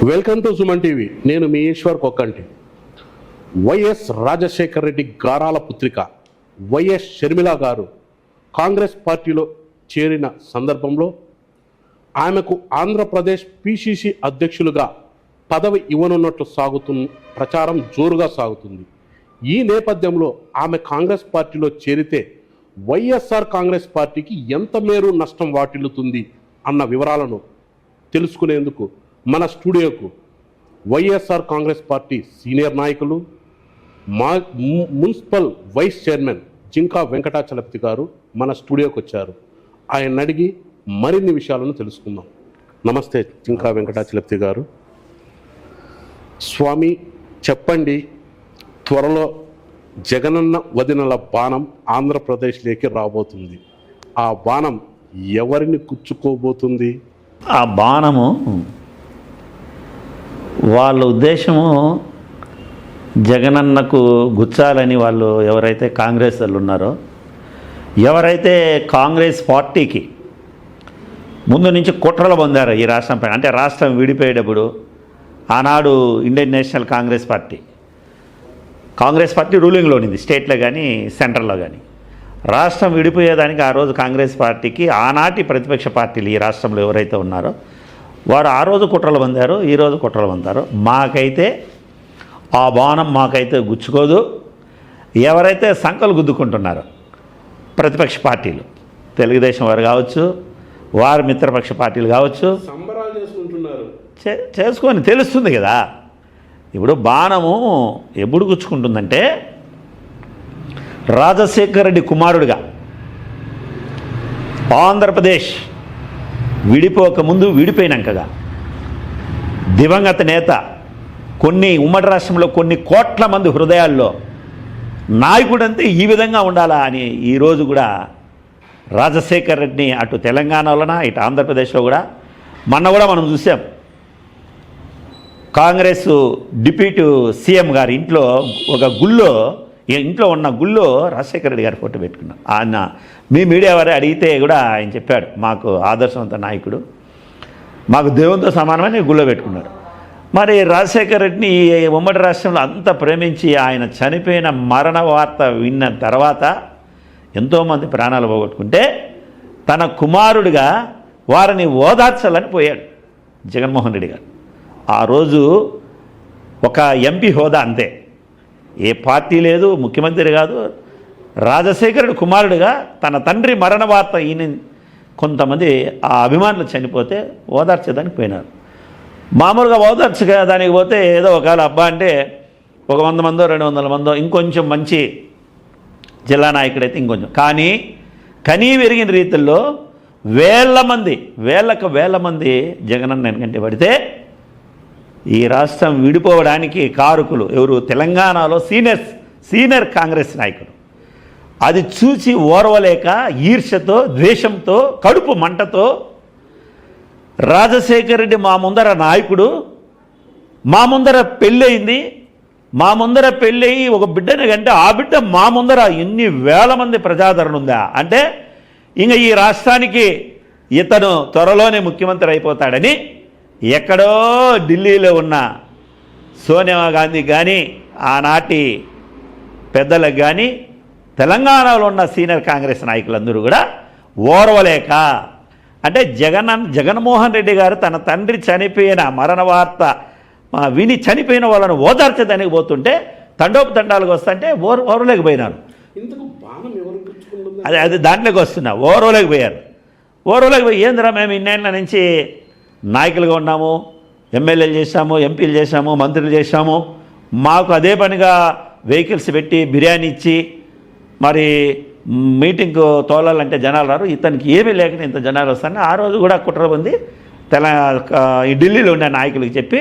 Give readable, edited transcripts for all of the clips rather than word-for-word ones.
Welcome to Suman TV. నేను మీ Eshwar Kokkanti. YS Rajasekhara Reddy గారాల పుత్రిక YS Sharmila గారు కాంగ్రెస్ పార్టీలో చేరిన సందర్భంలో ఆమెకు ఆంధ్రప్రదేశ్ పిసిసి అధ్యక్షులుగా పదవి ఇవ్వనున్నట్లు ప్రచారం జోరుగా సాగుతుంది. ఈ నేపథ్యంలో ఆమె కాంగ్రెస్ పార్టీలో చేరితే వైఎస్ఆర్ కాంగ్రెస్ పార్టీకి ఎంత మేరు నష్టం వాటిల్లుతుంది అన్న వివరాలను తెలుసుకునేందుకు మన స్టూడియోకు వైఎస్ఆర్ కాంగ్రెస్ పార్టీ సీనియర్ నాయకులు municipal vice chairman Jinka Venkatachalapathi గారు మన స్టూడియోకి వచ్చారు. ఆయన అడిగి మరిన్ని విషయాలను తెలుసుకుందాం. నమస్తే జింకా వెంకటాచలపతి గారు. స్వామి చెప్పండి, త్వరలో జగనన్న వదినల బాణం ఆంధ్రప్రదేశ్లోకి రాబోతుంది. ఆ బాణం ఎవరిని కుచ్చుకోబోతుంది? ఆ బాణము వాళ్ళ ఉద్దేశము జగనన్నకు గుచ్చాలని వాళ్ళు ఎవరైతే కాంగ్రెస్ వాళ్ళు ఉన్నారో, ఎవరైతే కాంగ్రెస్ పార్టీకి ముందు నుంచి కుట్రలు పొందారో ఈ రాష్ట్రంపై, అంటే రాష్ట్రం విడిపోయేటప్పుడు ఆనాడు ఇండియన్ నేషనల్ కాంగ్రెస్ పార్టీ రూలింగ్లో ఉంది, స్టేట్లో కానీ సెంట్రల్లో కానీ. రాష్ట్రం విడిపోయేదానికి ఆ రోజు కాంగ్రెస్ పార్టీకి ఆనాటి ప్రతిపక్ష పార్టీలు ఈ రాష్ట్రంలో ఎవరైతే ఉన్నారో వారు ఆ రోజు కుట్రలు పొందారు, ఈరోజు కుట్రలు పొందారు. మాకైతే ఆ బాణం మాకైతే గుచ్చుకోదు. ఎవరైతే సంకలు గుద్దుకుంటున్నారో ప్రతిపక్ష పార్టీలు, తెలుగుదేశం వారు కావచ్చు, వారి మిత్రపక్ష పార్టీలు కావచ్చు, సంబరాలు చేసుకుంటున్నారు. చేసుకొని తెలుస్తుంది కదా. ఇప్పుడు బాణము ఎప్పుడు గుచ్చుకుంటుందంటే, రాజశేఖర రెడ్డి కుమారుడిగా ఆంధ్రప్రదేశ్ విడిపోకముందు, విడిపోయినాకగా దివంగత నేత కొన్ని ఉమ్మడి రాష్ట్రంలో కొన్ని కోట్ల మంది హృదయాల్లో నాయకుడంతే ఈ విధంగా ఉండాలా అని ఈరోజు కూడా రాజశేఖర రెడ్డిని అటు తెలంగాణలోన ఇటు ఆంధ్రప్రదేశ్లో కూడా మనం చూసాం. కాంగ్రెస్ డిప్యూటీ సీఎం గారి ఇంట్లో ఒక ఇంట్లో ఉన్న గుళ్ళో రాజశేఖర రెడ్డి గారి ఫోటో పెట్టుకున్నాం. ఆయన మీ మీడియా వారే అడిగితే కూడా ఆయన చెప్పాడు, మాకు ఆదర్శవంత నాయకుడు, మాకు దేవునితో సమానమని గుళ్ళో పెట్టుకున్నారు. మరి రాజశేఖర రెడ్డిని ఉమ్మడి రాష్ట్రంలో అంత ప్రేమించి ఆయన చనిపోయిన మరణ వార్త విన్న తర్వాత ఎంతోమంది ప్రాణాలు పోగొట్టుకుంటే తన కుమారుడిగా వారిని ఓదార్చాలని పోయాడు జగన్మోహన్ రెడ్డి గారు. ఆ రోజు ఒక ఎంపీ హోదా అంతే, ఏ పార్టీ లేదు, ముఖ్యమంత్రి కాదు, రాజశేఖరుడు కుమారుడిగా తన తండ్రి మరణ వార్త ఈయన కొంతమంది ఆ అభిమానులు చనిపోతే ఓదార్చేదానికి పోయినారు. మామూలుగా ఓదార్చదానికి పోతే ఏదో ఒకవేళ అబ్బా అంటే ఒక 100 మందో 200 మందో, ఇంకొంచెం మంచి జిల్లా నాయకుడైతే ఇంకొంచెం, కానీ కనీ విరిగిన రీతిలో వేల మంది జగనన్న వెనకంటే పడితే ఈ రాష్ట్రం విడిపోవడానికి కారకులు ఎవరు? తెలంగాణలో సీనియర్ కాంగ్రెస్ నాయకుడు. అది చూసి ఓర్వలేక ఈర్ష్యతో, ద్వేషంతో, కడుపు మంటతో రాజశేఖర రెడ్డి మా ముందర నాయకుడు, మా ముందర పెళ్ళయింది, మా ముందర పెళ్ళయి ఒక బిడ్డని కంటే ఆ బిడ్డ మా ముందర ఎన్ని వేల మంది ప్రజాదరణ ఉందా అంటే ఇంకా ఈ రాష్ట్రానికి ఇతను త్వరలోనే ముఖ్యమంత్రి అయిపోతాడని ఎక్కడో ఢిల్లీలో ఉన్న సోనియా గాంధీ కానీ, ఆనాటి పెద్దలకు కానీ, తెలంగాణలో ఉన్న సీనియర్ కాంగ్రెస్ నాయకులందరూ కూడా ఓర్వలేక, అంటే జగన్మోహన్ రెడ్డి గారు తన తండ్రి చనిపోయిన మరణ వార్త విని చనిపోయిన వాళ్ళను ఓదార్చడానికి పోతుంటే తండోపతండాలకు వస్తుంటే ఓర్వలేకపోయినారు. అది దాంట్లోకి వస్తున్నా, ఓర్వలేకపోయారు. ఓర్వలేకపోయి ఏందిరా మేము ఇన్నేళ్ళ నుంచి నాయకులుగా ఉన్నాము, ఎమ్మెల్యేలు చేశాము, ఎంపీలు చేశాము, మంత్రులు చేశాము, మాకు అదే పనిగా వెహికల్స్ పెట్టి బిర్యానీ ఇచ్చి మరి మీటింగ్కు తోలాలంటే జనాలు రారు, ఇతనికి ఏమీ లేకుండా ఇంత జనాలు వస్తారని ఆ రోజు కూడా కుట్ర పొంది ఈ ఢిల్లీలో ఉండే నాయకులకు చెప్పి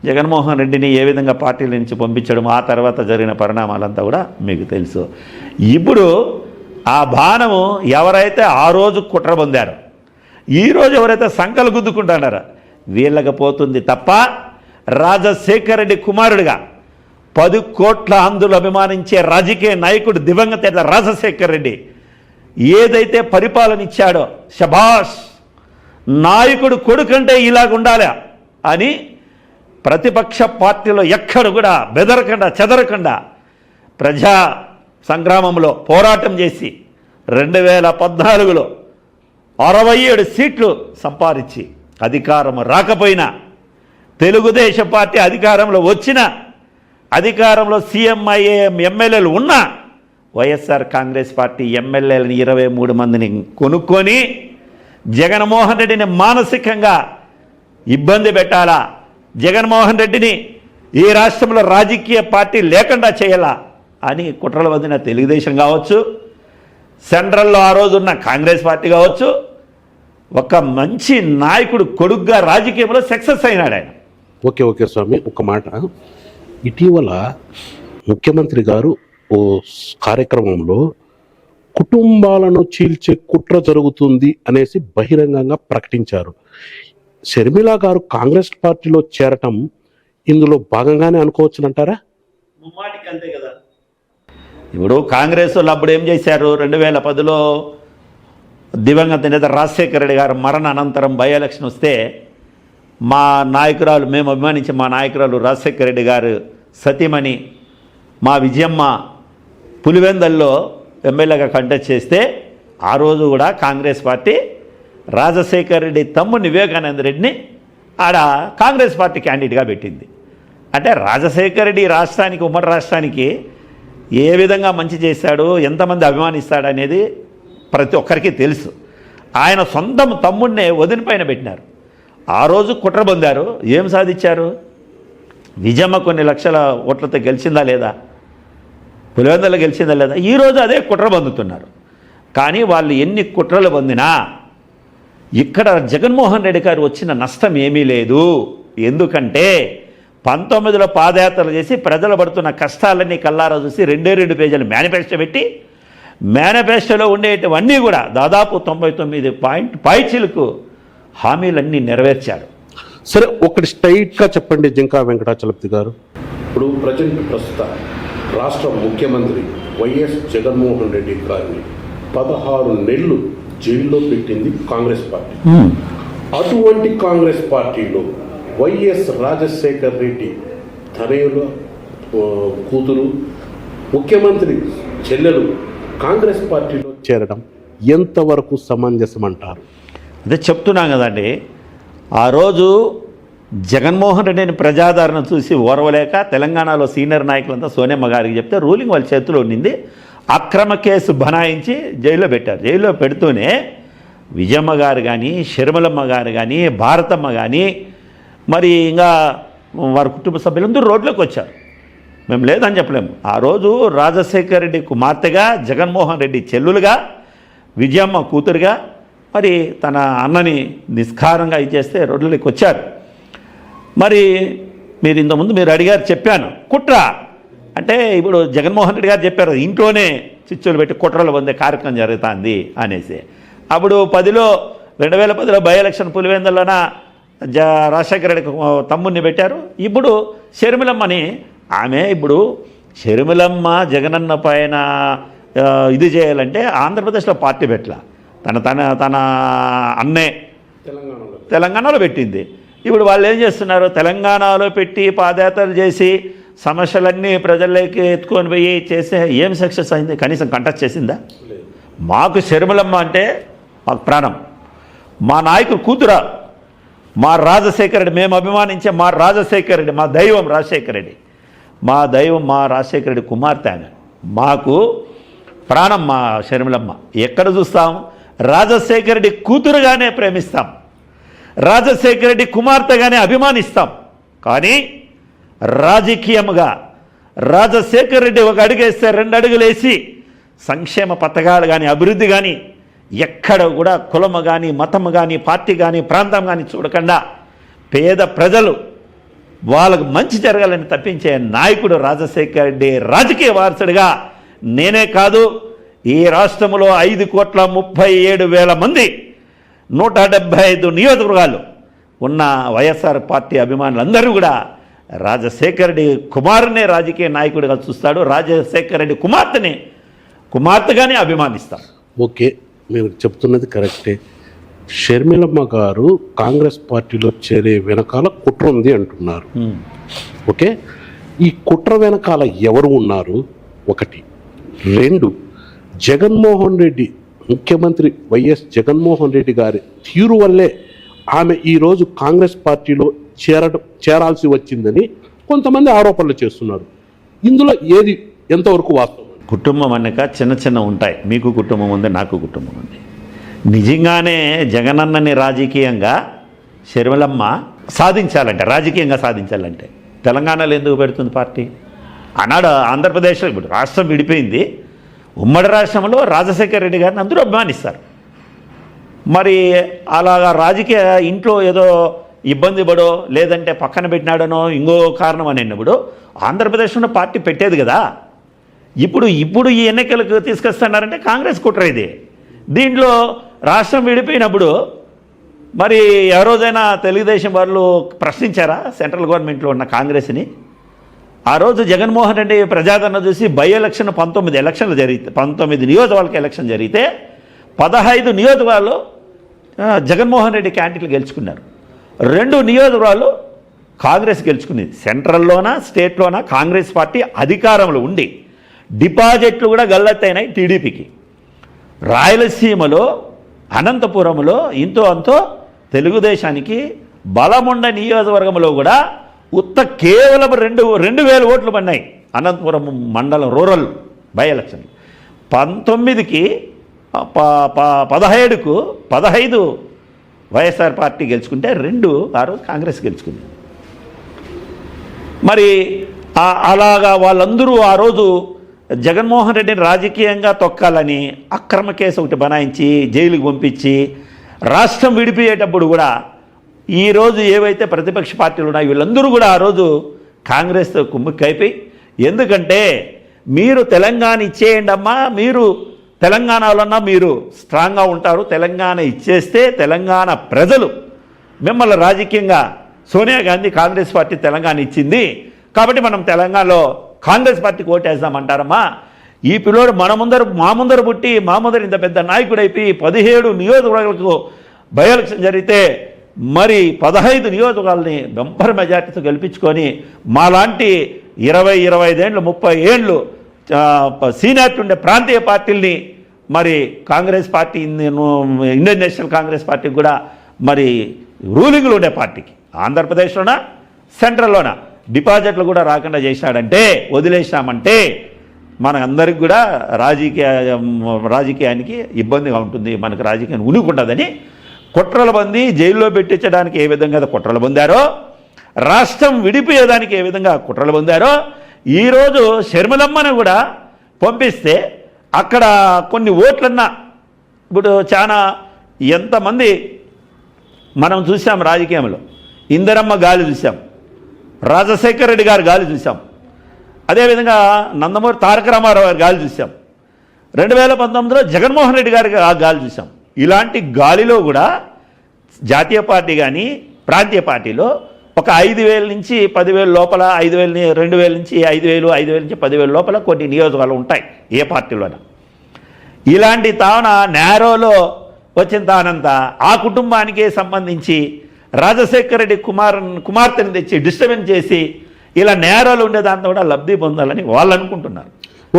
జగన్మోహన్ రెడ్డిని ఏ విధంగా పార్టీల నుంచి పంపించడం, ఆ తర్వాత జరిగిన పరిణామాలంతా కూడా మీకు తెలుసు. ఇప్పుడు ఆ బాణము ఎవరైతే ఆ రోజు కుట్ర పొందారో, ఈరోజు ఎవరైతే సంకలు గుద్దుకుంటున్నారో వీళ్ళకి పోతుంది తప్ప రాజశేఖర రెడ్డి కుమారుడిగా 10 కోట్ల ఆంధ్రులు అభిమానించే రాజకీయ నాయకుడు దివంగత రాజశేఖర రెడ్డి ఏదైతే పరిపాలన ఇచ్చాడో, శభాష్ నాయకుడు కొడుకంటే ఇలాగుండాలా అని ప్రతిపక్ష పార్టీలో ఎక్కడ కూడా బెదరకుండా చెదరకుండా ప్రజా సంగ్రామంలో పోరాటం చేసి 2014లో 67 సీట్లు సంపాదించి అధికారం రాకపోయినా తెలుగుదేశం పార్టీ అధికారంలో వచ్చిన అధికారంలో సీఎం అయ్యే ఎమ్మెల్యేలు ఉన్నా వైఎస్ఆర్ కాంగ్రెస్ పార్టీ ఎమ్మెల్యేలను 23 మందిని కొనుక్కొని జగన్మోహన్ రెడ్డిని మానసికంగా ఇబ్బంది పెట్టాలా, జగన్మోహన్ రెడ్డిని ఈ రాష్ట్రంలో రాజకీయ పార్టీ లేకుండా చేయాలా అని కుట్రలు వదిన తెలుగుదేశం కావచ్చు, సెంట్రల్లో ఆ రోజున్న కాంగ్రెస్ పార్టీ కావచ్చు, ఒక మంచి నాయకుడు కొడుగ్గా రాజకీయంలో సక్సెస్ అయినాడు ఆయన. ఓకే స్వామి, ఒక మాట. ఇటీవల ముఖ్యమంత్రి గారు ఓ కార్యక్రమంలో కుటుంబాలను చీల్చే కుట్ర జరుగుతుంది అనేసి బహిరంగంగా ప్రకటించారు. షర్మిల గారు కాంగ్రెస్ పార్టీలో చేరటం ఇందులో భాగంగానే అనుకోవచ్చునంటారా? ముమ్మాటికి అంతే కదా. ఇప్పుడు కాంగ్రెస్ వాళ్ళు అప్పుడు ఏం చేశారు, 2010లో దివంగత నేత రాజశేఖర రెడ్డి గారు మరణ అనంతరం బై ఎలక్షన్ వస్తే మా నాయకురాలు, మేము అభిమానించే మా నాయకురాలు రాజశేఖర రెడ్డి గారు సతీమణి మా విజయమ్మ పులివెందల్లో ఎమ్మెల్యేగా కంటెస్ట్ చేస్తే ఆ రోజు కూడా కాంగ్రెస్ పార్టీ రాజశేఖర రెడ్డి తమ్ముని వివేకానంద రెడ్డిని ఆడ కాంగ్రెస్ పార్టీ క్యాండిడేట్గా పెట్టింది. అంటే రాజశేఖర రెడ్డి రాష్ట్రానికి, ఉమ్మడి రాష్ట్రానికి ఏ విధంగా మంచి చేశాడు, ఎంతమంది అభిమానిస్తాడు అనేది ప్రతి ఒక్కరికి తెలుసు. ఆయన సొంతం తమ్ముడినే వదిన పైన పెట్టినారు. ఆ రోజు కుట్ర పొందారు. ఏం సాధించారు? విజయమ్మ కొన్ని లక్షల ఓట్లతో గెలిచిందా లేదా, పులివెందులో గెలిచిందా లేదా, ఈరోజు అదే కుట్ర పొందుతున్నారు. కానీ వాళ్ళు ఎన్ని కుట్రలు పొందినా ఇక్కడ జగన్మోహన్ రెడ్డి గారు వచ్చిన నష్టం ఏమీ లేదు. ఎందుకంటే 19లో పాదయాత్రలు చేసి ప్రజలు పడుతున్న కష్టాలన్నీ కల్లారా చూసి 2 పేజీలు మేనిఫెస్టో పెట్టి మేనిఫెస్టోలో ఉండేటివన్నీ కూడా దాదాపు 99 పైచిలకు హామీలన్నీ నెరవేర్చాడు. సరే, ఒకటి స్ట్రైట్గా చెప్పండి జింకా వెంకటాచలపతి గారు. ఇప్పుడు ప్రస్తుత రాష్ట్ర ముఖ్యమంత్రి వైఎస్ జగన్మోహన్ రెడ్డి గారిని 16 నెలలు జైల్లో పెట్టింది కాంగ్రెస్ పార్టీ. అటువంటి కాంగ్రెస్ పార్టీలో వైఎస్ రాజశేఖర్ రెడ్డి తనయుల కూతురు, ముఖ్యమంత్రి చెల్లెలు కాంగ్రెస్ పార్టీలో చేరడం ఎంతవరకు సమంజసం అంటారు? అదే చెప్తున్నాం కదండి. ఆ రోజు జగన్మోహన్ రెడ్డిని ప్రజాదరణ చూసి ఓర్వలేక తెలంగాణలో సీనియర్ నాయకులంతా సోనియమ్మ గారికి చెప్తే రూలింగ్ వాళ్ళ చేతిలో ఉండింది. అక్రమ కేసు బనాయించి జైల్లో పెట్టారు. జైల్లో పెడుతూనే విజయమ్మ గారు కానీ, షర్మిలమ్మ గారు కానీ, భారతమ్మ కానీ, మరి ఇంకా వారి కుటుంబ సభ్యులందరూ రోడ్లోకి వచ్చారు. మేము లేదని చెప్పలేము. ఆ రోజు రాజశేఖర రెడ్డి కుమార్తెగా, జగన్మోహన్ రెడ్డి చెల్లులుగా, విజయమ్మ కూతురుగా మరి తన అన్నని నిస్కారంగా ఇచ్చేస్తే రోడ్లకి వచ్చారు. మరి మీరు ఇంతకుముందు మీరు అడిగారు, చెప్పాను కుట్ర అంటే ఇప్పుడు జగన్మోహన్ రెడ్డి గారు చెప్పారు ఇంట్లోనే చిచ్చులు పెట్టి కుట్రలు పొందే కార్యక్రమం జరుగుతుంది అనేసి. అప్పుడు 2010లో బై ఎలక్షన్ పులివెందులోన రాజశేఖర రెడ్డి తమ్ముడిని పెట్టారు. ఇప్పుడు షర్మిలమ్మని, ఆమె ఇప్పుడు షర్మిలమ్మ జగనన్న పైన ఇది చేయాలంటే ఆంధ్రప్రదేశ్లో పార్టీ పెట్టలా, తన అన్నే తెలంగాణలో పెట్టింది. ఇప్పుడు వాళ్ళు ఏం చేస్తున్నారు, తెలంగాణలో పెట్టి పాదయాత్రలు చేసి సమస్యలన్నీ ప్రజల్లోకి ఎత్తుకొని పోయి చేసే ఏం సక్సెస్ అయింది? కనీసం కంటెస్ట్ చేసిందా? మాకు షర్మిలమ్మ అంటే మాకు ప్రాణం. మా నాయకుడు కూతుర, మా రాజశేఖర రెడ్డి, మేము అభిమానించే మా రాజశేఖర రెడ్డి, మా దైవం రాజశేఖర రెడ్డి, మా దైవం మా రాజశేఖర రెడ్డి కుమార్తె ఆమె. మాకు ప్రాణం మా షర్మిలమ్మ. ఎక్కడ చూస్తాం? రాజశేఖర రెడ్డి కూతురుగానే ప్రేమిస్తాం, రాజశేఖర రెడ్డి కుమార్తెగానే అభిమానిస్తాం. కానీ రాజకీయముగా రాజశేఖర రెడ్డి ఒక అడుగేస్తే 2 అడుగులు వేసి సంక్షేమ పథకాలు కానీ, అభివృద్ధి కానీ ఎక్కడ కూడా కులము కానీ, మతము కానీ, పార్టీ కానీ, ప్రాంతం కానీ చూడకుండా పేద ప్రజలు వాళ్ళకు మంచి జరగాలని తప్పించే నాయకుడు రాజశేఖర రెడ్డి. రాజకీయ వారసుడిగా నేనే కాదు, ఈ రాష్ట్రంలో 5,37,000 మంది 175 నియోజకవర్గాలు ఉన్న వైఎస్ఆర్ పార్టీ అభిమానులందరూ కూడా రాజశేఖర రెడ్డి కుమారునే రాజకీయ నాయకుడిగా చూస్తాడు, రాజశేఖర రెడ్డి కుమార్తెగానే అభిమానిస్తాడు. ఓకే, మీరు చెప్తున్నది కరెక్టే. షర్మిలమ్మ గారు కాంగ్రెస్ పార్టీలో చేరే వెనకాల కుట్ర ఉంది అంటున్నారు. ఓకే, ఈ కుట్ర వెనకాల ఎవరు ఉన్నారు? ఒకటి. రెండు, జగన్మోహన్ రెడ్డి, ముఖ్యమంత్రి వైఎస్ జగన్మోహన్ రెడ్డి గారి తీరు వల్లే ఆమె ఈరోజు కాంగ్రెస్ పార్టీలో చేరాల్సి వచ్చిందని కొంతమంది ఆరోపణలు చేస్తున్నారు. ఇందులో ఏది ఎంతవరకు వాస్తవం? కుటుంబం అన్నాక చిన్న చిన్న ఉంటాయి. మీకు కుటుంబం ఉంది, నాకు కుటుంబం ఉంది. నిజంగానే జగనన్నని రాజకీయంగా షర్మిలమ్మ సాధించాలంటే, రాజకీయంగా సాధించాలంటే తెలంగాణలో ఎందుకు పెడుతుంది పార్టీ? ఆనాడు ఆంధ్రప్రదేశ్లో, ఇప్పుడు రాష్ట్రం విడిపోయింది, ఉమ్మడి రాష్ట్రంలో రాజశేఖర రెడ్డి గారిని అందరూ అభిమానిస్తారు. మరి అలాగా రాజకీయ ఇంట్లో ఏదో ఇబ్బంది పడో లేదంటే పక్కన పెట్టినాడనో ఇంకో కారణం అని అన్నప్పుడు ఆంధ్రప్రదేశ్లో పార్టీ పెట్టేది కదా. ఇప్పుడు ఈ ఎన్నికలకు తీసుకొస్తున్నారంటే కాంగ్రెస్ కుట్ర ఇది. దీంట్లో రాష్ట్రం విడిపోయినప్పుడు మరి ఏ రోజైనా తెలుగుదేశం వాళ్ళు ప్రశ్నించారా సెంట్రల్ గవర్నమెంట్లో ఉన్న కాంగ్రెస్ని? ఆ రోజు జగన్మోహన్ రెడ్డి ప్రజాదరణ చూసి బై ఎలక్షన్ 19 ఎలక్షన్లు జరిగితే, 19 నియోజకవర్గ ఎలక్షన్ జరిగితే 15 నియోజకవర్గాలు జగన్మోహన్ రెడ్డి క్యాండిడేట్లు గెలుచుకున్నారు. 2 నియోజకవర్గాలు కాంగ్రెస్ గెలుచుకునేది. సెంట్రల్లోనా స్టేట్లోనా కాంగ్రెస్ పార్టీ అధికారంలో ఉండి డిపాజిట్లు కూడా గల్లెత్తైనాయి టీడీపీకి. రాయలసీమలో అనంతపురంలో ఇంతో అంతో తెలుగుదేశానికి బలముండ నియోజకవర్గంలో కూడా కేవలం 2,000 ఓట్లు పడినాయి. అనంతపురం మండలం రూరల్ బై ఎలక్షన్ 19కి 17కు 15 వైఎస్ఆర్ పార్టీ గెలుచుకుంటే 2 ఆ రోజు కాంగ్రెస్ గెలుచుకుంది. మరి అలాగా వాళ్ళందరూ ఆ రోజు జగన్మోహన్ రెడ్డిని రాజకీయంగా తొక్కాలని అక్రమ కేసు ఒకటి బనాయించి జైలుకి పంపించి రాష్ట్రం విడిపోయేటప్పుడు కూడా ఈరోజు ఏవైతే ప్రతిపక్ష పార్టీలు ఉన్నాయో వీళ్ళందరూ కూడా ఆ రోజు కాంగ్రెస్తో కుమ్ముక్కైపోయి, ఎందుకంటే మీరు తెలంగాణ ఇచ్చేయండి అమ్మా, మీరు తెలంగాణలోన్నా మీరు స్ట్రాంగ్గా ఉంటారు, తెలంగాణ ఇచ్చేస్తే తెలంగాణ ప్రజలు మిమ్మల్ని రాజకీయంగా, సోనియా గాంధీ కాంగ్రెస్ పార్టీ తెలంగాణ ఇచ్చింది కాబట్టి మనం తెలంగాణలో కాంగ్రెస్ పార్టీకి ఓటేద్దామంటారమ్మా. ఈ పిల్లోడు మా ముందర పుట్టి మా ముందర ఇంత పెద్ద నాయకుడు అయిపోయి 17 నియోజకవర్గాలకు బై ఎలక్షన్ జరిగితే మరి 15 నియోజకవర్గాలని బంపర్ మెజార్టీతో గెలిపించుకొని మాలాంటి 20-25 ఏళ్ళు 30 ఏళ్ళు సీనియారిటీ ఉండే ప్రాంతీయ పార్టీల్ని మరి Congress party, Indian national Congress పార్టీకి కూడా మరి రూలింగ్లో ఉండే పార్టీకి ఆంధ్రప్రదేశ్లోనా సెంట్రల్లోనా డిపాజిట్లు కూడా రాకుండా చేశాడంటే, వదిలేసామంటే మన అందరికి కూడా రాజకీయానికి ఇబ్బందిగా ఉంటుంది, మనకు రాజకీయాన్ని ఉనికుంటుందని కుట్రలు బంది జైల్లో పెట్టించడానికి ఏ విధంగా కుట్రలు పొందారో, రాష్ట్రం విడిపోయేదానికి ఏ విధంగా కుట్రలు పొందారో, ఈరోజు షర్మిలమ్మను కూడా పంపిస్తే అక్కడ కొన్ని ఓట్లన్నా ఇప్పుడు చాలా ఎంతమంది మనం చూసాం రాజకీయంలో. ఇందిరమ్మ గాలి చూసాం, రాజశేఖర రెడ్డి గారు గాలి చూసాం, అదేవిధంగా నందమూరి తారక రామారావు గారి గాలి చూసాం, 2019లో జగన్మోహన్ రెడ్డి గారి గాలి చూసాం. ఇలాంటి గాలిలో కూడా జాతీయ పార్టీ కానీ ప్రాంతీయ పార్టీలో ఒక 5,000 నుంచి 10,000 లోపల, 5,000 2,000 నుంచి 5,000, 5,000 నుంచి 10,000 లోపల కొన్ని నియోజకవర్గాలు ఉంటాయి ఏ పార్టీలోన. ఇలాంటి తావన నేరోలో వచ్చిన తానంతా ఆ కుటుంబానికే సంబంధించి రాజశేఖర రెడ్డి కుమార్తెని తెచ్చి డిస్టర్బెన్స్ చేసి ఇలా నేరాలు ఉండే దాంతో కూడా లబ్ధి పొందాలని వాళ్ళు అనుకుంటున్నారు.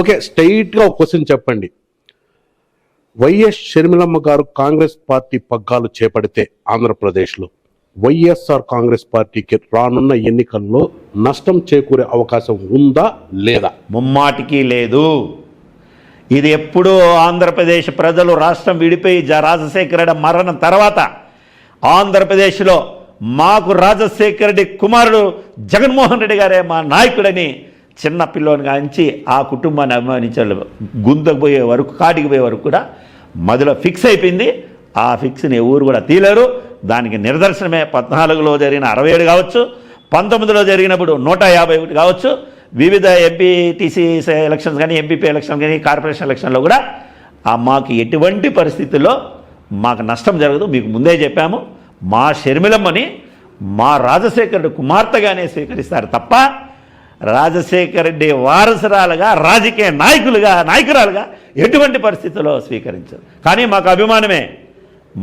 ఓకే, స్ట్రైట్గా ఒక క్వశ్చన్ చెప్పండి. వైఎస్ షర్మిలమ్మ గారు కాంగ్రెస్ పార్టీ పగ్గాలు చేపడితే ఆంధ్రప్రదేశ్లో వైఎస్ఆర్ కాంగ్రెస్ పార్టీకి రానున్న ఎన్నికల్లో నష్టం చేకూరే అవకాశం ఉందా లేదా? ముమ్మాటికి లేదు. ఇది ఎప్పుడూ ఆంధ్రప్రదేశ్ ప్రజలు రాష్ట్రం విడిపోయి రాజశేఖర రెడ్డి మరణం తర్వాత ఆంధ్రప్రదేశ్లో మాకు రాజశేఖర రెడ్డి కుమారుడు జగన్మోహన్ రెడ్డి గారే మా నాయకుడని చిన్న పిల్లోని కాంచి ఆ కుటుంబాన్ని అభిమానించారు. గుంతకు పోయే వరకు, కాటికి పోయే వరకు కూడా మధ్యలో ఫిక్స్ అయిపోయింది. ఆ ఫిక్స్ని ఎవరు కూడా తీలేరు. దానికి నిదర్శనమే 14లో జరిగిన 67 కావచ్చు, 19లో జరిగినప్పుడు 151 కావచ్చు, వివిధ ఎంపీటీసీ ఎలక్షన్స్ కానీ, ఎంపీపీ ఎలక్షన్ కానీ, కార్పొరేషన్ ఎలక్షన్లో కూడా మాకు ఎటువంటి పరిస్థితుల్లో మాకు నష్టం జరగదు. మీకు ముందే చెప్పాము, మా షర్మిలమ్మని మా రాజశేఖర రెడ్డి కుమార్తెగానే స్వీకరిస్తారు తప్ప రాజశేఖర రెడ్డి వారసురాలుగా, రాజకీయ నాయకురాలుగా ఎటువంటి పరిస్థితుల్లో స్వీకరించరు. కానీ మాకు అభిమానమే,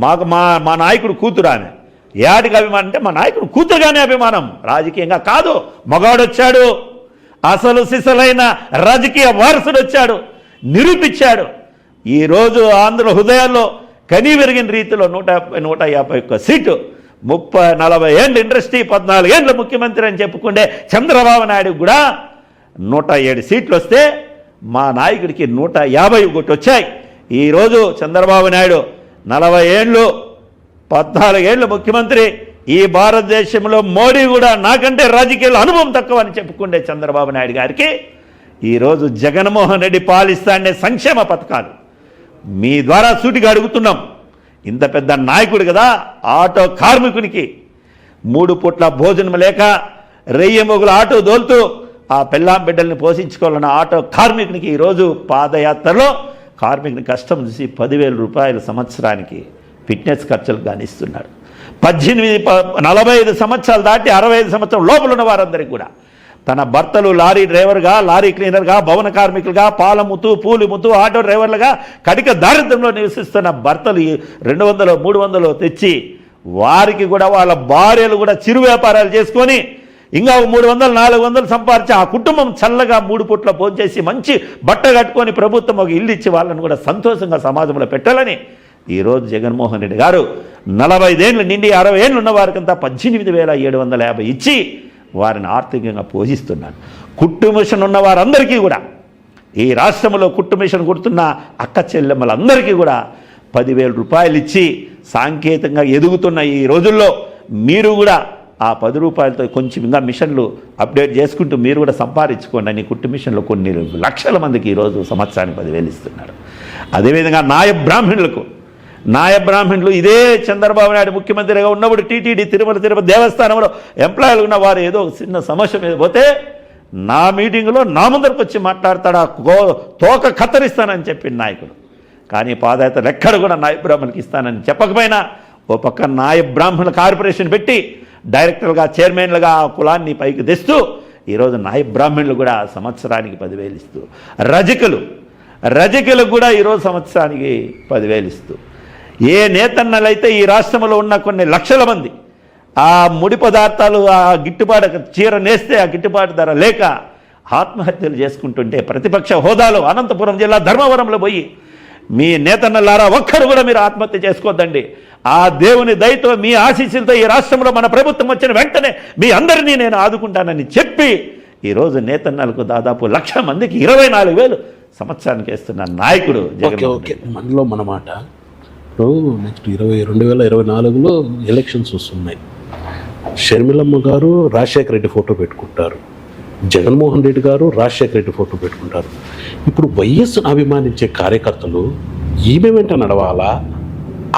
మాకు మా నాయకుడు కూతురు ఆమె. ఏటికి అభిమానం అంటే మా నాయకుడు కూతురుగానే అభిమానం, రాజకీయంగా కాదు. మగాడు వచ్చాడు, అసలు సిసలైన రాజకీయ వారసుడు వచ్చాడు, నిరూపించాడు. ఈరోజు ఆంధ్ర హృదయాల్లో కనీ విరిగిన రీతిలో 151 సీటు, 30-40 ఏళ్ళ ఇండస్ట్రీ, 14 ఏళ్ళ ముఖ్యమంత్రి అని చెప్పుకుంటే చంద్రబాబు నాయుడు కూడా 107 సీట్లు వస్తే మా నాయకుడికి 151 వచ్చాయి. ఈరోజు చంద్రబాబు నాయుడు 40 ఏళ్ళు, 14 ఏళ్ళు ముఖ్యమంత్రి. ఈ భారతదేశంలో మోడీ కూడా నాకంటే రాజకీయాల అనుభవం తక్కువ అని చెప్పుకుంటే చంద్రబాబు నాయుడు గారికి ఈరోజు జగన్మోహన్ రెడ్డి పాలిస్తాండే సంక్షేమ పథకాలు మీ ద్వారా సూటిగా అడుగుతున్నాం. ఇంత పెద్ద నాయకుడు కదా, ఆటో కార్మికునికి 3 పూట్ల భోజనం లేక రెయ్యి మొగులు ఆటో దోలుతూ ఆ పెళ్ళాం బిడ్డల్ని పోషించుకోవాలన్న ఆటో కార్మికునికి ఈరోజు పాదయాత్రలో కార్మికుని కష్టం చూసి 10,000 రూపాయలు సంవత్సరానికి ఫిట్నెస్ ఖర్చులు కానిస్తున్నాడు. 45 సంవత్సరాలు దాటి 65 సంవత్సరం లోపల ఉన్న వారందరికీ కూడా తన భర్తలు లారీ డ్రైవర్గా, లారీ క్లీనర్గా, భవన కార్మికులుగా, పాలముతూ, పూలిముతూ, ఆటో డ్రైవర్లుగా కటిక దారిద్ర్యంలో నివసిస్తున్న భర్తలు 200, 300 తెచ్చి వారికి కూడా వాళ్ళ భార్యలు కూడా చిరు వ్యాపారాలు చేసుకొని ఇంకా 300, 400 సంపాదించి ఆ కుటుంబం చల్లగా 3 పూట్ల భోంచేసి మంచి బట్ట కట్టుకొని ప్రభుత్వం ఒక ఇల్లు ఇచ్చి వాళ్ళని కూడా సంతోషంగా సమాజంలో పెట్టాలని ఈరోజు జగన్మోహన్ రెడ్డి గారు 45 ఏళ్ళు నిండి 60 ఏళ్ళు ఉన్న వారికంతా 18,750 ఇచ్చి వారిని ఆర్థికంగా పోషిస్తున్నాడు. కుట్టు మిషన్ ఉన్న వారందరికీ కూడా, ఈ రాష్ట్రంలో కుట్టు మిషన్ కుడుతున్న అక్క చెల్లెమ్మలందరికీ కూడా 10,000 రూపాయలు ఇచ్చి సాంకేతికంగా ఎదుగుతున్న ఈ రోజుల్లో మీరు కూడా ఆ 10 రూపాయలతో కొంచెం ఇంకా మిషన్లు అప్డేట్ చేసుకుంటూ మీరు కూడా సంపాదించుకోండి అని కుట్టు మిషన్లో కొన్ని లక్షల మందికి ఈరోజు సంవత్సరానికి 10,000 ఇస్తున్నారు. అదేవిధంగా నాయ బ్రాహ్మణులు ఇదే చంద్రబాబు నాయుడు ముఖ్యమంత్రిగా ఉన్నప్పుడు టీటీడీ తిరుపతి దేవస్థానంలో ఎంప్లాయీలు ఉన్న వారు ఏదో చిన్న సమస్య మీద పోతే నా మీటింగ్లో నా ముందరకు వచ్చి మాట్లాడతాడా, తోక కత్తరిస్తానని చెప్పిన నాయకుడు. కానీ పాదయాత్రలు ఎక్కడ కూడా నాయ బ్రాహ్మణులకి ఇస్తానని చెప్పకపోయినా ఓ పక్క నాయ బ్రాహ్మణుల కార్పొరేషన్ పెట్టి డైరెక్టర్గా, చైర్మన్లుగా ఆ కులాన్ని పైకి తెస్తూ ఈరోజు నాయ బ్రాహ్మణులు కూడా సంవత్సరానికి 10,000 ఇస్తూ, రజకులకు కూడా ఈరోజు సంవత్సరానికి 10,000 ఇస్తూ, ఏ నేతన్నలైతే ఈ రాష్ట్రంలో ఉన్న కొన్ని లక్షల మంది ఆ ముడి పదార్థాలు, ఆ గిట్టుబాటు చీర నేస్తే ఆ గిట్టుబాటు ధర లేక ఆత్మహత్యలు చేసుకుంటుంటే ప్రతిపక్ష హోదాలో అనంతపురం జిల్లా ధర్మవరంలో పోయి మీ నేతన్నలారా ఒక్కరు కూడా మీరు ఆత్మహత్య చేసుకోవద్దండి, ఆ దేవుని దయతో మీ ఆశీస్సులతో ఈ రాష్ట్రంలో మన ప్రభుత్వం వచ్చిన వెంటనే మీ అందరినీ నేను ఆదుకుంటానని చెప్పి ఈరోజు నేతన్నలకు దాదాపు 1,00,000 మందికి 24,000 సంవత్సరానికి వేస్తున్న నాయకుడు జగన్. మనలో మన మాట నెక్స్ట్ 2024లో ఎలక్షన్స్ వస్తున్నాయి. షర్మిలమ్మ గారు రాజశేఖర రెడ్డి ఫోటో పెట్టుకుంటారు, జగన్మోహన్ రెడ్డి గారు రాజశేఖర రెడ్డి ఫోటో పెట్టుకుంటారు. ఇప్పుడు వైఎస్ను అభిమానించే కార్యకర్తలు ఈమె వెంట నడవాలా,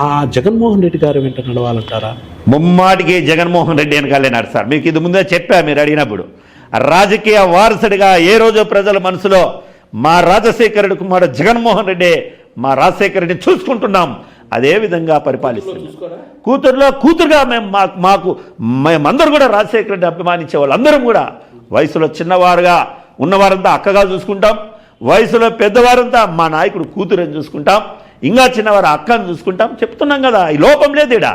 ఆ జగన్మోహన్ రెడ్డి గారి వెంట నడవాలంటారా? ముమ్మాటికి జగన్మోహన్ రెడ్డి వెనకాలే నడుస్తారు. మీకు ఇది ముందే చెప్పా మీరు అడిగినప్పుడు. రాజకీయ వారసుడిగా ఏ రోజు ప్రజల మనసులో మా రాజశేఖర రెడ్డి కుమారుడు జగన్మోహన్ రెడ్డి, మా రాజశేఖర రెడ్డిని చూసుకుంటున్నాం, అదేవిధంగా పరిపాలిస్తున్నాం. కూతురుగా మేమందరూ కూడా రాజశేఖర రెడ్డి అభిమానించే వాళ్ళందరం కూడా వయసులో చిన్నవారుగా ఉన్నవారంతా అక్కగా చూసుకుంటాం, వయసులో పెద్దవారంతా మా నాయకుడు కూతురని చూసుకుంటాం, ఇంకా చిన్నవారు అక్కని చూసుకుంటాం. చెప్తున్నాం కదా, ఈ లోపం లేదు ఇక్కడ.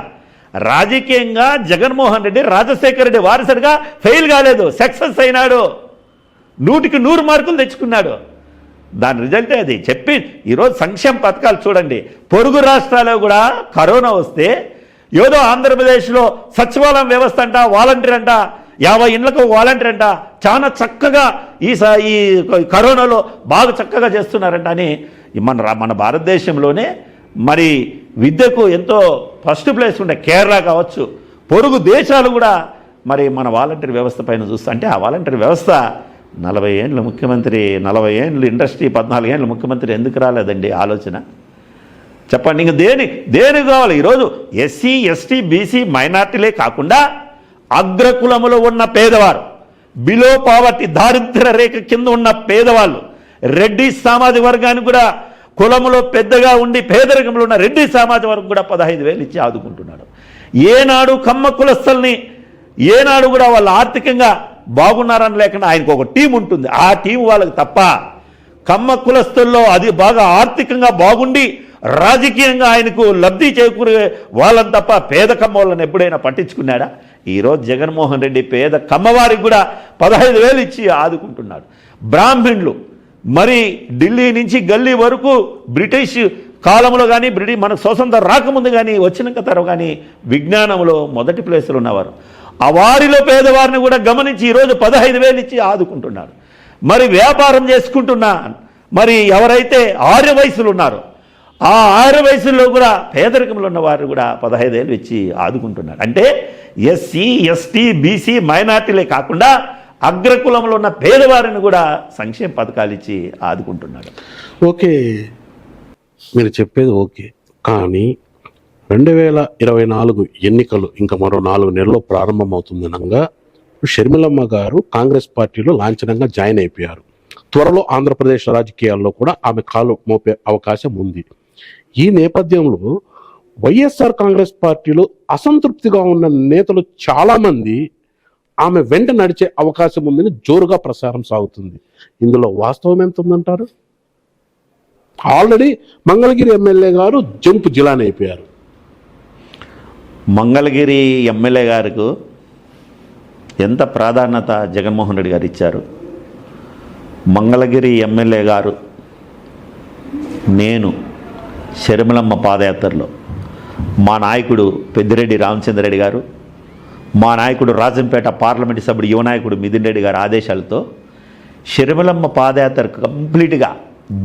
రాజకీయంగా జగన్మోహన్ రెడ్డి రాజశేఖర రెడ్డి వారసుడిగా ఫెయిల్ కాలేదు, సక్సెస్ అయినాడు, 100కి 100 మార్కులు తెచ్చుకున్నాడు. దాని రిజల్టే అది. చెప్పి ఈరోజు సంక్షేమ పథకాలు చూడండి, పొరుగు రాష్ట్రాల్లో కూడా కరోనా వస్తే ఏదో ఆంధ్రప్రదేశ్లో సచివాలయం వ్యవస్థ అంట, వాలంటీర్ అంట, 50 ఇండ్లకు వాలంటీర్ అంట, చాలా చక్కగా ఈ కరోనాలో బాగా చక్కగా చేస్తున్నారంట అని మన భారతదేశంలోనే మరి విద్యకు ఎంతో ఫస్ట్ ప్లేస్ ఉండే కేరళ కావచ్చు, పొరుగు దేశాలు కూడా మరి మన వాలంటీర్ వ్యవస్థ పైన చూస్తా అంటే ఆ వాలంటీర్ వ్యవస్థ 40 ఏళ్ళు ముఖ్యమంత్రి, 40 ఏళ్ళు ఇండస్ట్రీ, 14 ఏళ్ళు ముఖ్యమంత్రి ఎందుకు రాలేదండి ఆలోచన? చెప్పండి. ఇంక దేనికి కావాలి? ఈరోజు ఎస్సీ, ఎస్టీ, బీసీ మైనార్టీలే కాకుండా అగ్రకులములో ఉన్న పేదవారు, బిలో పావర్టీ దారిద్ర్య రేఖ కింద ఉన్న పేదవాళ్ళు, రెడ్డి సామాజిక వర్గానికి కూడా కులములో పెద్దగా ఉండి పేదరికంలో ఉన్న రెడ్డి సామాజిక వర్గం కూడా 15,000 ఇచ్చి ఆదుకుంటున్నాడు. ఏనాడు కమ్మ కులస్తుల్ని ఏనాడు కూడా వాళ్ళు ఆర్థికంగా బాగున్నారని లేకుండా ఆయనకు ఒక టీం ఉంటుంది, ఆ టీం వాళ్ళకి తప్ప కమ్మ కులస్తుల్లో అది బాగా ఆర్థికంగా బాగుండి రాజకీయంగా ఆయనకు లబ్ధి చేకూరే వాళ్ళని తప్ప పేద కమ్మవాళ్ళని ఎప్పుడైనా పట్టించుకున్నాడా? ఈరోజు జగన్మోహన్ రెడ్డి పేద కమ్మవారికి కూడా 15,000 ఇచ్చి ఆదుకుంటున్నాడు. బ్రాహ్మణులు మరి ఢిల్లీ నుంచి గల్లీ వరకు బ్రిటిష్ కాలంలో కానీ మనకు స్వతంత్రం రాకముందు కానీ వచ్చినాక తర్వాత కానీ విజ్ఞానంలో మొదటి ప్లేస్లో ఉన్నవారు. ఆ వారిలో పేదవారిని కూడా గమనించి ఈరోజు 15,000 ఇచ్చి ఆదుకుంటున్నారు. మరి వ్యాపారం చేసుకుంటున్నా మరి ఎవరైతే 6 వయసులు ఉన్నారో ఆ 6 వయసుల్లో కూడా పేదరికంలో ఉన్న వారు కూడా 15,000 ఇచ్చి ఆదుకుంటున్నారు. అంటే ఎస్సీ ఎస్టీ బీసీ మైనార్టీలే కాకుండా అగ్రకులంలో ఉన్న పేదవారిని కూడా సంక్షేమ పథకాలు ఇచ్చి ఆదుకుంటున్నాడు. ఓకే, మీరు చెప్పేది ఓకే, కానీ 2024 ఎన్నికలు ఇంకా మరో 4 నెలల్లో ప్రారంభమవుతుందనగా షర్మిలమ్మ గారు కాంగ్రెస్ పార్టీలో లాంఛనంగా జాయిన్ అయిపోయారు. త్వరలో ఆంధ్రప్రదేశ్ రాజకీయాల్లో కూడా ఆమె కాలు మోపే అవకాశం ఉంది. ఈ నేపథ్యంలో వైఎస్ఆర్ కాంగ్రెస్ పార్టీలో అసంతృప్తిగా ఉన్న నేతలు చాలామంది ఆమె వెంట నడిచే అవకాశం ఉందని జోరుగా ప్రచారం సాగుతుంది. ఇందులో వాస్తవం ఎంత ఉందంటారు? ఆల్రెడీ మంగళగిరి ఎమ్మెల్యే గారు జంప్ జిలాని అయిపోయారు. మంగళగిరి ఎమ్మెల్యే గారికి ఎంత ప్రాధాన్యత జగన్మోహన్ రెడ్డి గారు ఇచ్చారు. మంగళగిరి ఎమ్మెల్యే గారు నేను షర్మిలమ్మ పాదయాత్రలో మా నాయకుడు పెద్దిరెడ్డి రామచంద్రరెడ్డి గారు, మా నాయకుడు రాజంపేట పార్లమెంటు సభ్యుడు యువ నాయకుడు మిథున్ రెడ్డి గారి ఆదేశాలతో షర్మిలమ్మ పాదయాత్ర కంప్లీట్గా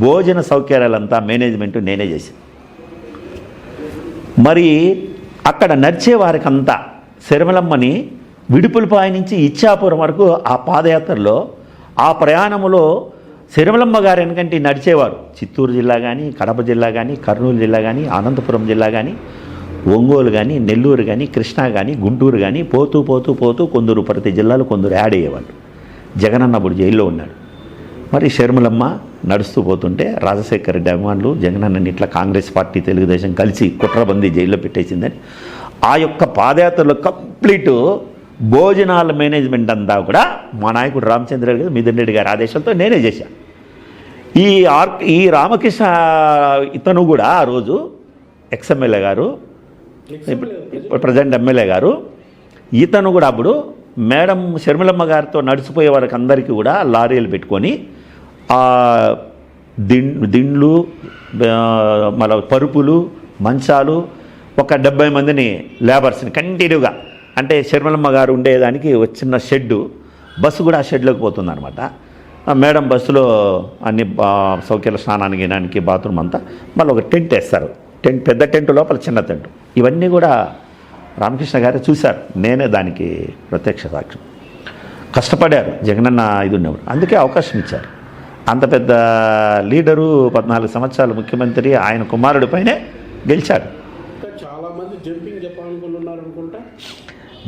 భోజన సౌకర్యాలంతా మేనేజ్మెంట్ నేనే చేశాను. మరి అక్కడ నడిచే వారికంతా షర్మిలమ్మని విడుపులపాయ నుంచి ఇచ్చాపురం వరకు ఆ పాదయాత్రలో ఆ ప్రయాణంలో షర్మిలమ్మ గారు ఎందుకంటే నడిచేవారు చిత్తూరు జిల్లా కానీ కడప జిల్లా కానీ కర్నూలు జిల్లా కానీ అనంతపురం జిల్లా కానీ ఒంగోలు కానీ నెల్లూరు కానీ కృష్ణా కానీ గుంటూరు కానీ పోతూ పోతూ పోతూ కొందరు ప్రతి జిల్లాలో కొందరు యాడ్ అయ్యేవాళ్ళు. జగనన్న అప్పుడు జైల్లో ఉన్నాడు. మరి షర్మిలమ్మ నడుస్తూ పోతుంటే రాజశేఖర రెడ్డి అభిమానులు జగనన్నని ఇట్లా కాంగ్రెస్ పార్టీ తెలుగుదేశం కలిసి కుట్రబందీ జైల్లో పెట్టేసిందని ఆ యొక్క పాదయాత్రలో కంప్లీట్ భోజనాల మేనేజ్మెంట్ అంతా కూడా మా నాయకుడు రామచంద్ర రెడ్డి మిథున్ రెడ్డి గారి ఆదేశాలతో నేనే చేశాను. ఈ రామకృష్ణ ఇతను కూడా ఆ రోజు ఎక్స్ఎమ్మెల్యే గారు ప్రజెంట్ ఎమ్మెల్యే గారు ఇతను కూడా అప్పుడు మేడం షర్మిలమ్మ గారితో నడిచిపోయే వారికి అందరికీ కూడా లారీలు పెట్టుకొని దిండ్లు మళ్ళీ పరుపులు మంచాలు ఒక 70 మందిని లేబర్స్ని కంటిన్యూగా అంటే షర్మిలమ్మ గారు ఉండేదానికి వచ్చిన షెడ్డు బస్సు కూడా ఆ షెడ్లోకి పోతుందన్నమాట. మేడం బస్సులో అన్ని సౌకర్యాల స్నానానికి గినానికి బాత్రూమ్ అంతా మళ్ళీ ఒక టెంట్ వేస్తారు. టెంట్ పెద్ద టెంట్ లోపల చిన్న టెంట్ ఇవన్నీ కూడా రామకృష్ణ గారు చూశారు. నేనే దానికి ప్రత్యక్ష సాక్ష్యం. కష్టపడారు జగనన్న ఇది ఉన్నప్పుడు, అందుకే అవకాశం ఇచ్చారు. అంత పెద్ద లీడరు 14 సంవత్సరాలు ముఖ్యమంత్రి ఆయన కుమారుడి పైనే గెలిచాడు. చాలామంది జంపింగ్ జపానులు ఉన్నారనుకుంటా.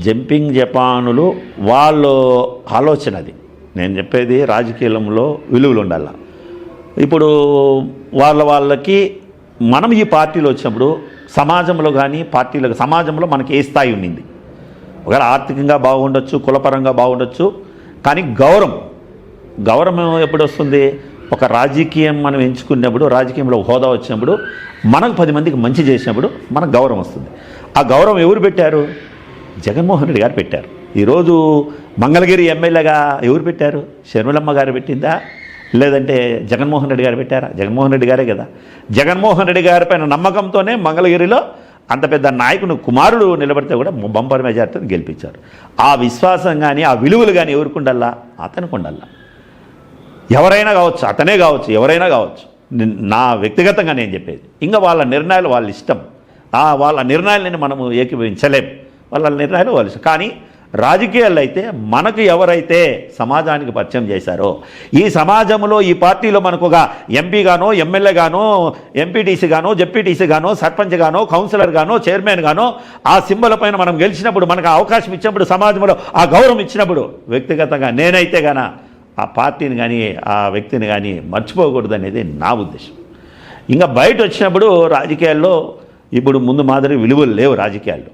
జంపింగ్ జపానులు వాళ్ళ ఆలోచన అది. నేను చెప్పేది రాజకీయంలో విలువలు ఉండాలి. ఇప్పుడు వాళ్ళకి మనం ఈ పార్టీలో వచ్చినప్పుడు సమాజంలో కానీ పార్టీలకు సమాజంలో మనకి ఏ స్థాయి ఉండింది, ఒకవేళ ఆర్థికంగా బాగుండొచ్చు, కులపరంగా బాగుండొచ్చు, కానీ గౌరవం ఎప్పుడు వస్తుంది? ఒక రాజకీయం మనం ఎంచుకున్నప్పుడు, రాజకీయంలో హోదా వచ్చినప్పుడు, మనకు 10 మందికి మంచి చేసినప్పుడు మనకు గౌరవం వస్తుంది. ఆ గౌరవం ఎవరు పెట్టారు? జగన్మోహన్ రెడ్డి గారు పెట్టారు. ఈరోజు మంగళగిరి ఎమ్మెల్యేగా ఎవరు పెట్టారు? షర్మిలమ్మ గారు పెట్టిందా లేదంటే జగన్మోహన్ రెడ్డి గారు పెట్టారా? జగన్మోహన్ రెడ్డి గారే కదా. జగన్మోహన్ రెడ్డి గారి పైన నమ్మకంతోనే మంగళగిరిలో అంత పెద్ద నాయకుని కుమారుడు నిలబడితే కూడా బంపర్ మెజార్టీని గెలిపించారు. ఆ విశ్వాసం కానీ ఆ విలువలు కానీ ఎవరికి ఉండాలా? అతనికి ఉండాలా. ఎవరైనా కావచ్చు, అతనే కావచ్చు, ఎవరైనా కావచ్చు. నా వ్యక్తిగతంగా నేను చెప్పేది, ఇంకా వాళ్ళ నిర్ణయాలు వాళ్ళ ఇష్టం. వాళ్ళ నిర్ణయాలని మనము ఏకీభవించలేం. వాళ్ళ నిర్ణయాలు వాళ్ళ ఇష్టం. కానీ రాజకీయాల్లో అయితే మనకు ఎవరైతే సమాజానికి పరిచయం చేశారో, ఈ సమాజంలో ఈ పార్టీలో మనకు ఒక ఎంపీ గానో ఎమ్మెల్యే గానో ఎంపీటీసీ గానో జెడ్పీటీసీ గానో సర్పంచ్ గానో కౌన్సిలర్ గానో చైర్మన్ గానో ఆ సింబల్ పైన మనం గెలిచినప్పుడు, మనకు అవకాశం ఇచ్చినప్పుడు, సమాజంలో ఆ గౌరవం ఇచ్చినప్పుడు వ్యక్తిగతంగా నేనైతే గాన ఆ పార్టీని కానీ ఆ వ్యక్తిని కానీ మర్చిపోకూడదు అనేది నా ఉద్దేశం. ఇంకా బయట వచ్చినప్పుడు రాజకీయాల్లో ఇప్పుడు ముందు మాదిరి విలువలు లేవు రాజకీయాల్లో.